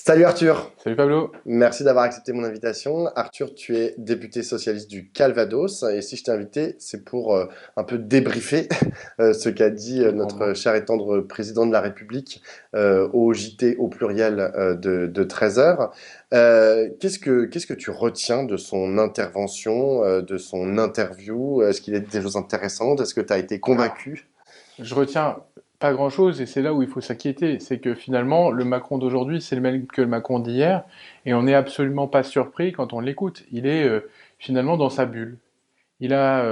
Salut Arthur, Salut Pablo. merci d'avoir accepté mon invitation. Arthur, tu es député socialiste du Calvados et si je t'ai invité, c'est pour un peu débriefer ce qu'a dit Grand notre moi. cher et tendre président de la République au JT au pluriel de 13 heures. Qu'est-ce que tu retiens de son intervention, de son interview? Est-ce qu'il a dit des choses intéressantes? Est-ce que tu as été Alors, convaincu? je retiens pas grand-chose et c'est là où il faut s'inquiéter. C'est que finalement, le Macron d'aujourd'hui, c'est le même que le Macron d'hier et on n'est absolument pas surpris quand on l'écoute. Il est finalement dans sa bulle. Il a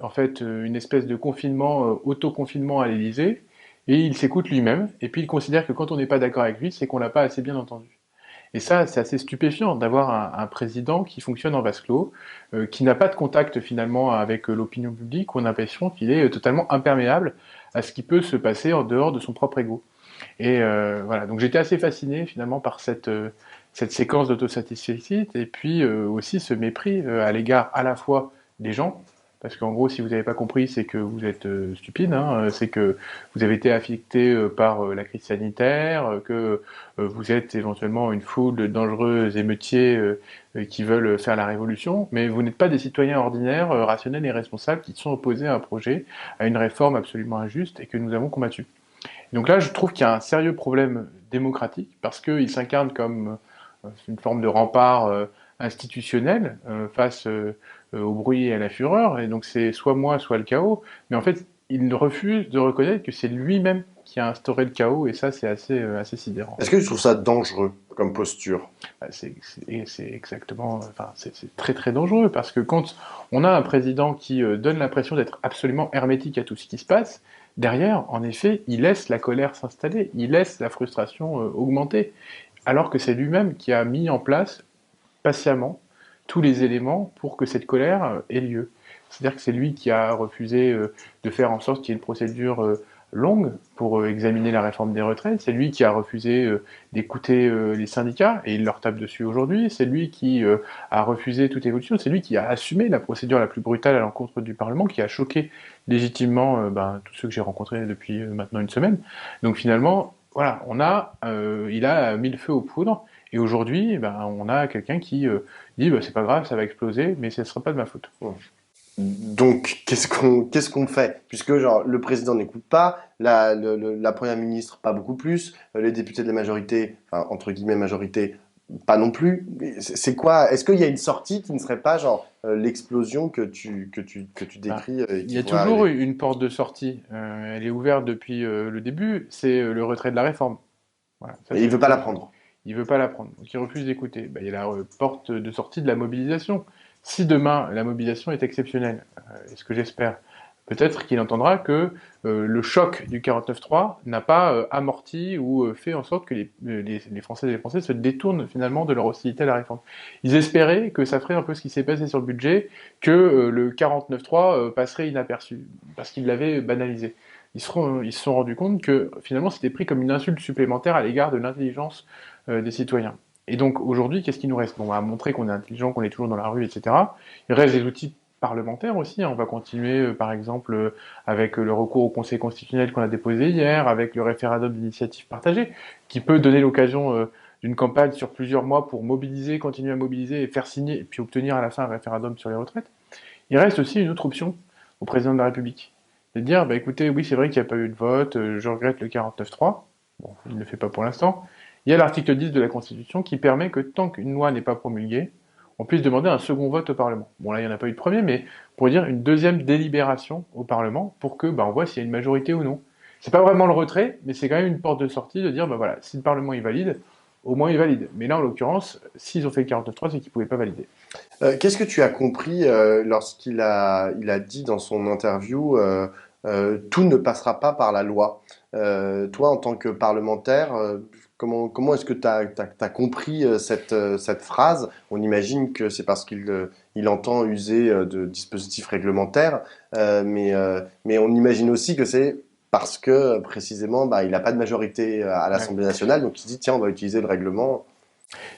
en fait une espèce de confinement, auto-confinement à l'Élysée et il s'écoute lui-même et puis il considère que quand on n'est pas d'accord avec lui, c'est qu'on l'a pas assez bien entendu. Et ça, c'est assez stupéfiant d'avoir un président qui fonctionne en vase clos, qui n'a pas de contact finalement avec l'opinion publique, où on a l'impression qu'il est totalement imperméable à ce qui peut se passer en dehors de son propre ego. Et voilà, donc j'étais assez fasciné finalement par cette séquence d'autosatisfaction et puis aussi ce mépris à l'égard à la fois des gens, parce qu'en gros, si vous n'avez pas compris, c'est que vous êtes stupide, hein, c'est que vous avez été affecté par la crise sanitaire, que vous êtes éventuellement une foule de dangereux émeutiers qui veulent faire la révolution, mais vous n'êtes pas des citoyens ordinaires, rationnels et responsables qui sont opposés à un projet, à une réforme absolument injuste et que nous avons combattu. Donc là, je trouve qu'il y a un sérieux problème démocratique parce qu'il s'incarne comme une forme de rempart institutionnel face au bruit et à la fureur. Et donc c'est soit moi, soit le chaos. Mais en fait, il refuse de reconnaître que c'est lui-même qui a instauré le chaos. Et ça, c'est assez sidérant. Est-ce que tu trouves ça dangereux comme posture? Bah, c'est exactement, enfin, c'est très très dangereux parce que quand on a un président qui donne l'impression d'être absolument hermétique à tout ce qui se passe, derrière, en effet, il laisse la colère s'installer, il laisse la frustration augmenter, alors que c'est lui-même qui a mis en place patiemment tous les éléments pour que cette colère ait lieu. C'est-à-dire que c'est lui qui a refusé de faire en sorte qu'il y ait une procédure longue pour examiner la réforme des retraites, c'est lui qui a refusé d'écouter les syndicats, et il leur tape dessus aujourd'hui, c'est lui qui a refusé toute évolution, c'est lui qui a assumé la procédure la plus brutale à l'encontre du Parlement, qui a choqué légitimement tous ceux que j'ai rencontrés depuis maintenant une semaine. Donc finalement, voilà, il a mis le feu aux poudres, et aujourd'hui, on a quelqu'un qui dit c'est pas grave, ça va exploser, mais ce ne sera pas de ma faute. Donc, qu'est-ce qu'on fait? Puisque genre le président n'écoute pas, la première ministre pas beaucoup plus, les députés de la majorité, enfin entre guillemets majorité, pas non plus. C'est quoi? Est-ce qu'il y a une sortie qui ne serait pas genre l'explosion que tu Ben, décris et il qui y a pourrait toujours arriver? une porte de sortie, elle est ouverte depuis le début, c'est le retrait de la réforme. Voilà, ça Et il c'est veut une pas la solution. prendre. Il veut pas la prendre, donc il refuse d'écouter. Ben, il y a la porte de sortie de la mobilisation. Si demain la mobilisation est exceptionnelle, et ce que j'espère, peut-être qu'il entendra que le choc du 49.3 n'a pas amorti ou fait en sorte que les Françaises et les Français se détournent finalement de leur hostilité à la réforme. Ils espéraient que ça ferait un peu ce qui s'est passé sur le budget, que le 49.3 passerait inaperçu, parce qu'ils l'avaient banalisé. Ils se sont rendus compte que finalement c'était pris comme une insulte supplémentaire à l'égard de l'intelligence des citoyens. Et donc aujourd'hui, qu'est-ce qu'il nous reste? Bon, on va montrer qu'on est intelligent, qu'on est toujours dans la rue, etc. Il reste des outils parlementaires aussi, hein. On va continuer, par exemple, avec le recours au Conseil constitutionnel qu'on a déposé hier, avec le référendum d'initiative partagée, qui peut donner l'occasion d'une campagne sur plusieurs mois pour mobiliser, continuer à mobiliser et faire signer, et puis obtenir à la fin un référendum sur les retraites. Il reste aussi une autre option au président de la République. C'est de dire, bah écoutez, oui, c'est vrai qu'il n'y a pas eu de vote, je regrette le 49.3. Bon, il ne le fait pas pour l'instant. Il y a l'article 10 de la Constitution qui permet que tant qu'une loi n'est pas promulguée, on puisse demander un second vote au Parlement. Bon, là, il n'y en a pas eu de premier, mais pour dire une deuxième délibération au Parlement pour que, on voit s'il y a une majorité ou non. C'est pas vraiment le retrait, mais c'est quand même une porte de sortie de dire, voilà, si le Parlement il valide, au moins il valide. Mais là, en l'occurrence, s'ils ont fait le 49.3, c'est qu'ils ne pouvaient pas valider. Qu'est-ce que tu as compris lorsqu'il a dit dans son interview tout ne passera pas par la loi? Toi, en tant que parlementaire, comment est-ce que tu as compris cette phrase? On imagine que c'est parce qu'il entend user de dispositifs réglementaires, mais on imagine aussi que c'est parce que précisément il n'a pas de majorité à Ouais. l'Assemblée nationale, donc il se dit tiens, on va utiliser le règlement.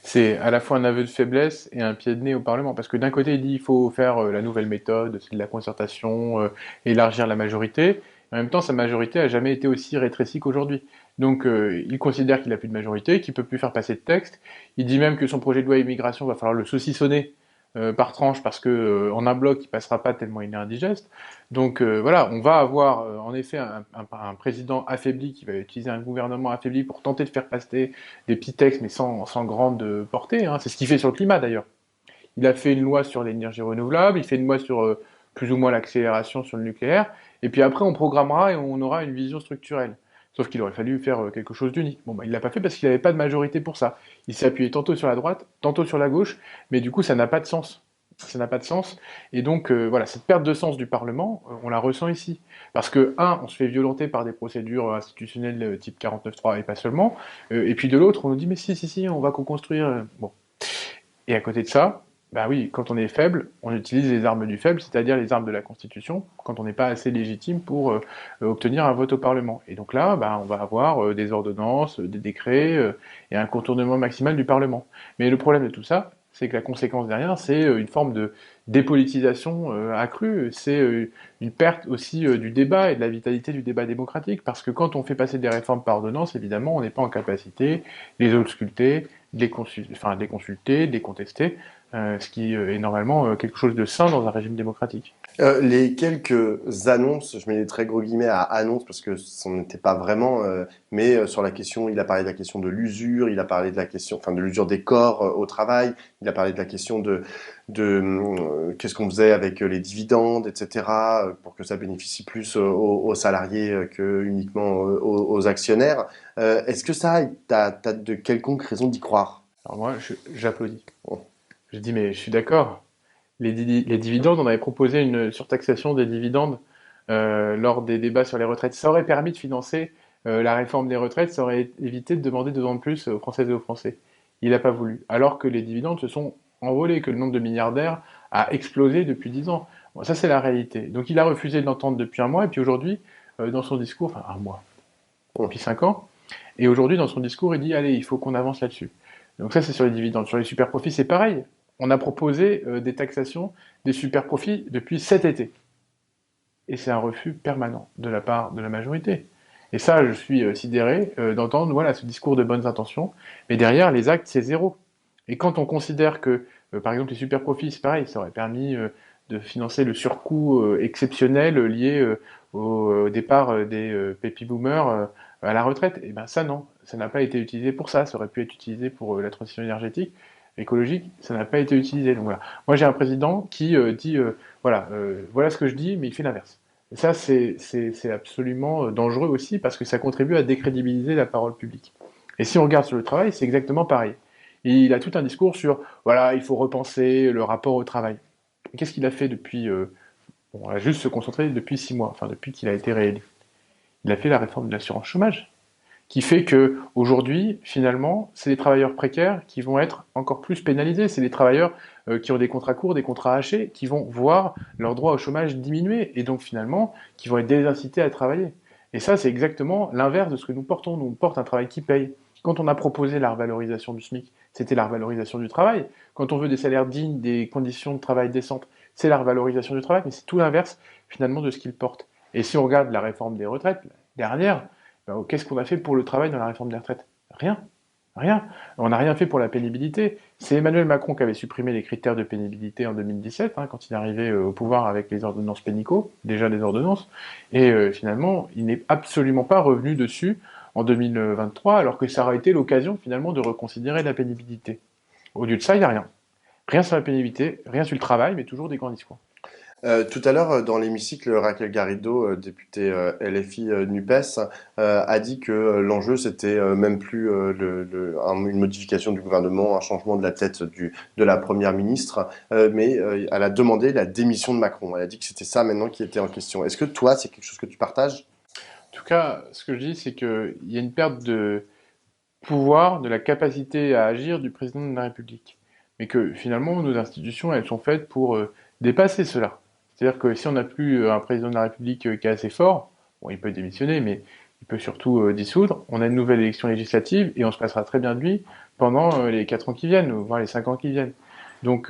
C'est à la fois un aveu de faiblesse et un pied de nez au Parlement, parce que d'un côté il dit il faut faire la nouvelle méthode, c'est de la concertation, élargir la majorité, En même temps, sa majorité a jamais été aussi rétrécie qu'aujourd'hui. Donc, il considère qu'il a plus de majorité, qu'il peut plus faire passer de texte. Il dit même que son projet de loi immigration va falloir le saucissonner par tranche parce que en un bloc, il passera pas tellement il est indigeste. Donc voilà, on va avoir en effet un président affaibli qui va utiliser un gouvernement affaibli pour tenter de faire passer des petits textes, mais sans grande portée. Hein. C'est ce qu'il fait sur le climat d'ailleurs. Il a fait une loi sur l'énergie renouvelable, il fait une loi sur plus ou moins l'accélération sur le nucléaire, et puis après on programmera et on aura une vision structurelle. Sauf qu'il aurait fallu faire quelque chose d'unique. Bon, bah, il l'a pas fait parce qu'il n'avait pas de majorité pour ça. Il s'est appuyé tantôt sur la droite, tantôt sur la gauche, mais du coup ça n'a pas de sens. Ça n'a pas de sens. Et donc voilà, cette perte de sens du Parlement, on la ressent ici. Parce que, un, on se fait violenter par des procédures institutionnelles type 49.3 et pas seulement, et puis de l'autre, on nous dit mais si, on va co-construire. Bon. Et à côté de ça, bah oui, quand on est faible, on utilise les armes du faible, c'est-à-dire les armes de la Constitution, quand on n'est pas assez légitime pour obtenir un vote au Parlement. Et donc là, bah, on va avoir des ordonnances, des décrets, et un contournement maximal du Parlement. Mais le problème de tout ça, c'est que la conséquence derrière, c'est une forme de dépolitisation accrue, c'est une perte aussi du débat et de la vitalité du débat démocratique, parce que quand on fait passer des réformes par ordonnance, évidemment, on n'est pas en capacité de les ausculter, de les consulter, de les contester, ce qui est normalement quelque chose de sain dans un régime démocratique. Les quelques annonces, je mets des très gros guillemets à annonces parce que ce n'était pas vraiment, mais sur la question, il a parlé de la question de l'usure, il a parlé de la question, enfin de l'usure des corps au travail, il a parlé de la question de qu'est-ce qu'on faisait avec les dividendes, etc., pour que ça bénéficie plus aux salariés que uniquement aux actionnaires. Est-ce que ça, t'as de quelconques raisons d'y croire? Alors moi, j'applaudis. Je dis, mais je suis d'accord. Les dividendes, on avait proposé une surtaxation des dividendes lors des débats sur les retraites. Ça aurait permis de financer la réforme des retraites, ça aurait évité de demander 2 ans de plus aux Françaises et aux Français. Il n'a pas voulu. Alors que les dividendes se sont envolés, que le nombre de milliardaires a explosé depuis 10 ans. Bon, ça, c'est la réalité. Donc il a refusé de l'entendre depuis un mois, et puis aujourd'hui, dans son discours, enfin un mois, depuis 5 ans, et aujourd'hui, dans son discours, il dit, allez, il faut qu'on avance là-dessus. Donc ça, c'est sur les dividendes. Sur les super profits, c'est pareil. On a proposé des taxations des super profits depuis cet été. Et c'est un refus permanent de la part de la majorité. Et ça, je suis sidéré d'entendre voilà, ce discours de bonnes intentions, mais derrière, les actes, c'est zéro. Et quand on considère que, par exemple, les super profits, c'est pareil, ça aurait permis de financer le surcoût exceptionnel lié au départ des baby boomers à la retraite, et ben ça non, ça n'a pas été utilisé pour ça, ça aurait pu être utilisé pour la transition énergétique, écologique, ça n'a pas été utilisé. Donc voilà. Moi j'ai un président qui dit voilà, voilà ce que je dis, mais il fait l'inverse. Et ça c'est absolument dangereux aussi parce que ça contribue à décrédibiliser la parole publique. Et si on regarde sur le travail, c'est exactement pareil. Il a tout un discours sur voilà, il faut repenser le rapport au travail. Qu'est-ce qu'il a fait depuis bon, on va juste se concentrer depuis 6 mois, enfin depuis qu'il a été réélu. Il a fait la réforme de l'assurance chômage qui fait que aujourd'hui, finalement, c'est les travailleurs précaires qui vont être encore plus pénalisés. C'est les travailleurs qui ont des contrats courts, des contrats hachés, qui vont voir leur droit au chômage diminuer et donc finalement qui vont être désincités à travailler. Et ça, c'est exactement l'inverse de ce que nous portons. Nous, on porte un travail qui paye. Quand on a proposé la revalorisation du SMIC, c'était la revalorisation du travail. Quand on veut des salaires dignes, des conditions de travail décentes, c'est la revalorisation du travail, mais c'est tout l'inverse finalement de ce qu'il porte. Et si on regarde la réforme des retraites, la dernière, ben, qu'est-ce qu'on a fait pour le travail dans la réforme des retraites? Rien. Rien. On n'a rien fait pour la pénibilité. C'est Emmanuel Macron qui avait supprimé les critères de pénibilité en 2017, hein, quand il est arrivé au pouvoir avec les ordonnances pénico, déjà des ordonnances, et finalement, il n'est absolument pas revenu dessus en 2023, alors que ça aurait été l'occasion finalement de reconsidérer la pénibilité. Au lieu de ça, il n'y a rien. Rien sur la pénibilité, rien sur le travail, mais toujours des grands discours. Tout à l'heure, dans l'hémicycle, Raquel Garrido, députée LFI NUPES, a dit que l'enjeu, c'était même plus une modification du gouvernement, un changement de la tête de la première ministre, mais elle a demandé la démission de Macron. Elle a dit que c'était ça maintenant qui était en question. Est-ce que toi, c'est quelque chose que tu partages? En tout cas, ce que je dis, c'est qu'il y a une perte de pouvoir, de la capacité à agir du président de la République. Mais que finalement, nos institutions, elles sont faites pour dépasser cela. C'est-à-dire que si on n'a plus un président de la République qui est assez fort, bon, il peut démissionner, mais il peut surtout dissoudre, on a une nouvelle élection législative et on se passera très bien de lui pendant les 4 ans qui viennent, voire les 5 ans qui viennent. Donc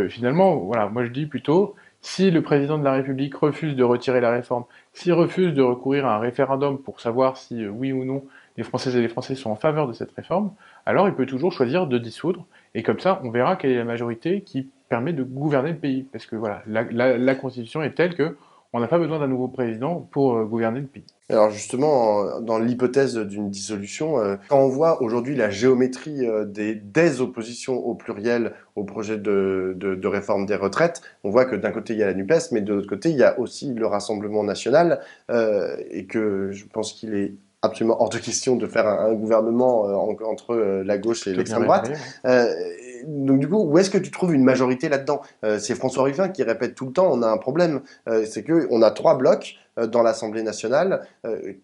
finalement, voilà, moi je dis plutôt, Si le président de la République refuse de retirer la réforme, s'il refuse de recourir à un référendum pour savoir si oui ou non les Françaises et les Français sont en faveur de cette réforme, alors il peut toujours choisir de dissoudre, et comme ça on verra quelle est la majorité qui permet de gouverner le pays. Parce que voilà, la Constitution est telle que on n'a pas besoin d'un nouveau président pour gouverner le pays. Alors justement, dans l'hypothèse d'une dissolution, quand on voit aujourd'hui la géométrie des oppositions au pluriel au projet de réforme des retraites, on voit que d'un côté il y a la NUPES, mais de l'autre côté il y a aussi le Rassemblement national, et que je pense qu'il est absolument hors de question de faire un gouvernement entre la gauche et Plutôt bien l'extrême réglé, droite. ouais. Euh, donc du coup, où est-ce que tu trouves une majorité là-dedans? C'est François Ruffin qui répète tout le temps, on a un problème, c'est que on a trois blocs dans l'Assemblée nationale,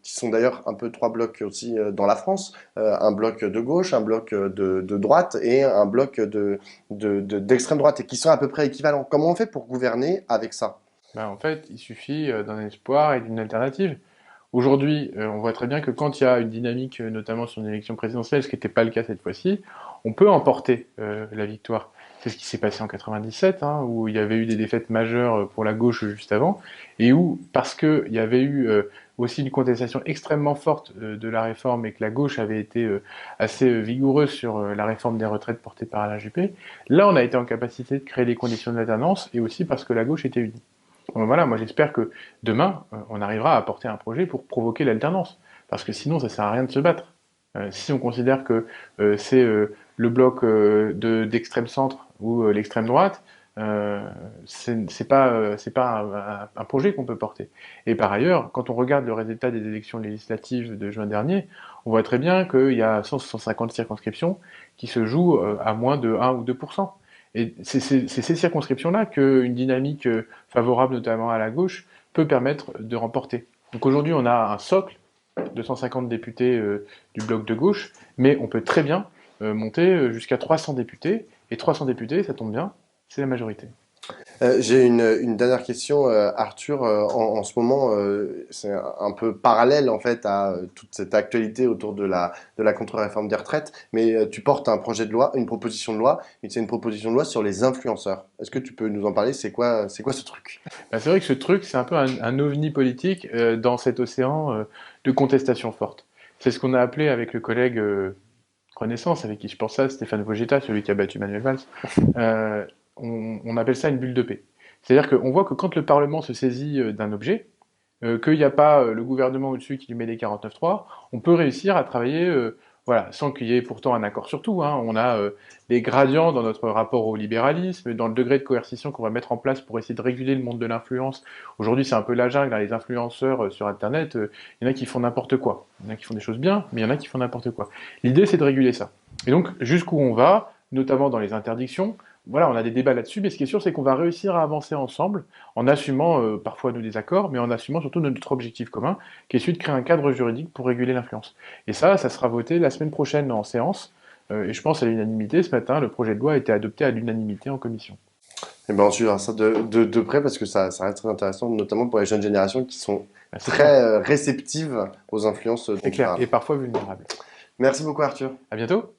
qui sont d'ailleurs un peu trois blocs aussi dans la France, un bloc de gauche, un bloc de droite et un bloc d'extrême droite, et qui sont à peu près équivalents. Comment on fait pour gouverner avec ça? Ben, en fait, il suffit d'un espoir et d'une alternative. Aujourd'hui, on voit très bien que quand il y a une dynamique, notamment sur une élection présidentielle, ce qui n'était pas le cas cette fois-ci, on peut emporter la victoire. C'est ce qui s'est passé en 97, hein, où il y avait eu des défaites majeures pour la gauche juste avant, et où, parce qu'il y avait eu aussi une contestation extrêmement forte de la réforme et que la gauche avait été assez vigoureuse sur la réforme des retraites portée par Alain Juppé, là on a été en capacité de créer les conditions de l'alternance, et aussi parce que la gauche était unie. Bon, voilà, moi j'espère que demain, on arrivera à apporter un projet pour provoquer l'alternance. Parce que sinon, ça sert à rien de se battre. Si on considère que c'est le bloc d'extrême centre ou l'extrême droite, c'est pas un projet qu'on peut porter. Et par ailleurs, quand on regarde le résultat des élections législatives de juin dernier, on voit très bien qu'il y a 150 circonscriptions qui se jouent à moins de 1 ou 2%. Et c'est ces circonscriptions-là qu'une dynamique favorable notamment à la gauche peut permettre de remporter. Donc aujourd'hui, on a un socle de 150 députés du bloc de gauche, mais on peut très bien monter jusqu'à 300 députés, et 300 députés, ça tombe bien, c'est la majorité. J'ai une dernière question, Arthur. En ce moment, c'est un peu parallèle en fait à toute cette actualité autour de la contre-réforme des retraites, mais tu portes un projet de loi, une proposition de loi, et c'est une proposition de loi sur les influenceurs. Est-ce que tu peux nous en parler? C'est quoi ce truc? Ben, c'est vrai que ce truc, c'est un peu un ovni politique dans cet océan de contestation forte. C'est ce qu'on a appelé avec le collègue Renaissance, avec qui je pense ça, Stéphane Vogetta, celui qui a battu Manuel Valls, euh, on appelle ça une bulle de paix. C'est-à-dire qu'on voit que quand le Parlement se saisit d'un objet, qu'il n'y a pas le gouvernement au-dessus qui lui met des 49.3, on peut réussir à travailler voilà, sans qu'il y ait pourtant un accord sur tout. Hein. On a des gradients dans notre rapport au libéralisme, dans le degré de coercition qu'on va mettre en place pour essayer de réguler le monde de l'influence. Aujourd'hui, c'est un peu la jungle, hein, les influenceurs sur Internet, il y en a qui font n'importe quoi. Il y en a qui font des choses bien, mais il y en a qui font n'importe quoi. L'idée, c'est de réguler ça. Et donc, jusqu'où on va, notamment dans les interdictions, voilà, on a des débats là-dessus, mais ce qui est sûr, c'est qu'on va réussir à avancer ensemble, en assumant parfois nos désaccords, mais en assumant surtout notre objectif commun, qui est celui de créer un cadre juridique pour réguler l'influence. Et ça sera voté la semaine prochaine en séance, et je pense à l'unanimité. Ce matin, le projet de loi a été adopté à l'unanimité en commission. Eh ben, on suivra ça de près parce que ça reste très intéressant, notamment pour les jeunes générations qui sont Ben, c'est clair, très réceptives aux influences c'est dont tu clair, parles. et parfois vulnérable. Merci beaucoup, Arthur. À bientôt!